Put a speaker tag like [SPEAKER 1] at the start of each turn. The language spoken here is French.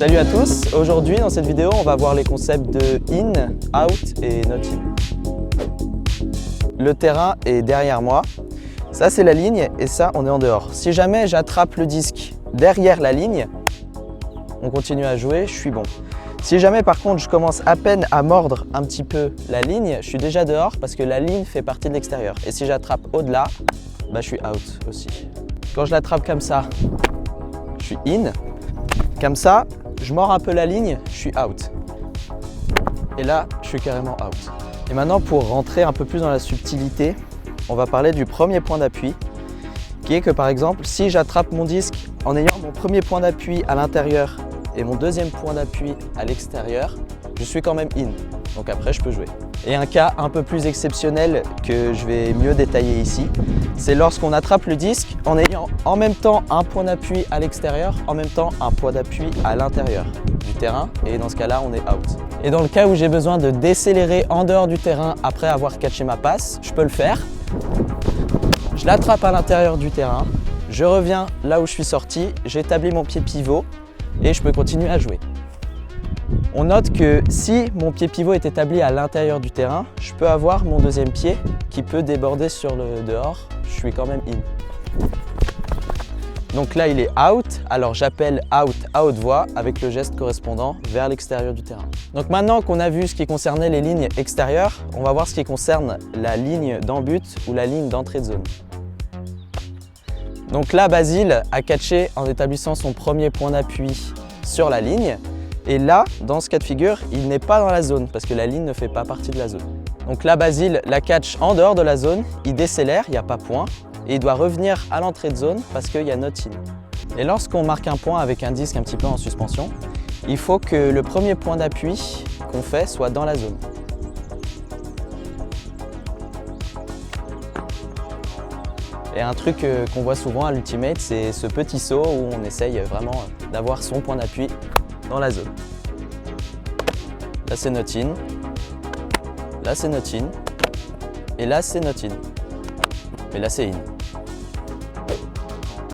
[SPEAKER 1] Salut à tous, aujourd'hui dans cette vidéo on va voir les concepts de in, out et not in. Le terrain est derrière moi, ça c'est la ligne et ça on est en dehors. Si jamais j'attrape le disque derrière la ligne, on continue à jouer, je suis bon. Si jamais par contre je commence à peine à mordre un petit peu la ligne, je suis déjà dehors parce que la ligne fait partie de l'extérieur. Et si j'attrape au-delà, je suis out aussi. Quand je l'attrape comme ça, je suis in. Comme ça, je mords un peu la ligne, je suis out. Et là, je suis carrément out. Et maintenant, pour rentrer un peu plus dans la subtilité, on va parler du premier point d'appui, qui est que par exemple, si j'attrape mon disque en ayant mon premier point d'appui à l'intérieur et mon deuxième point d'appui à l'extérieur, je suis quand même in. Donc après, je peux jouer. Et un cas un peu plus exceptionnel que je vais mieux détailler ici, c'est lorsqu'on attrape le disque en ayant en même temps un point d'appui à l'extérieur, en même temps un point d'appui à l'intérieur du terrain, et dans ce cas-là, on est out. Et dans le cas où j'ai besoin de décélérer en dehors du terrain après avoir catché ma passe, je peux le faire. Je l'attrape à l'intérieur du terrain, je reviens là où je suis sorti, j'établis mon pied pivot et je peux continuer à jouer. On note que si mon pied pivot est établi à l'intérieur du terrain, je peux avoir mon deuxième pied qui peut déborder sur le dehors, je suis quand même in. Donc là il est out, alors j'appelle out à haute voix avec le geste correspondant vers l'extérieur du terrain. Donc maintenant qu'on a vu ce qui concernait les lignes extérieures, on va voir ce qui concerne la ligne d'en-but ou la ligne d'entrée de zone. Donc là Basile a catché en établissant son premier point d'appui sur la ligne. Et là, dans ce cas de figure, il n'est pas dans la zone parce que la ligne ne fait pas partie de la zone. Donc là, Basile la catch en dehors de la zone, il décélère, il n'y a pas point, et il doit revenir à l'entrée de zone parce qu'il y a not in. Et lorsqu'on marque un point avec un disque un petit peu en suspension, il faut que le premier point d'appui qu'on fait soit dans la zone. Et un truc qu'on voit souvent à l'Ultimate, c'est ce petit saut où on essaye vraiment d'avoir son point d'appui dans la zone. Là c'est not in, là c'est not in, et là c'est not in, mais là c'est in.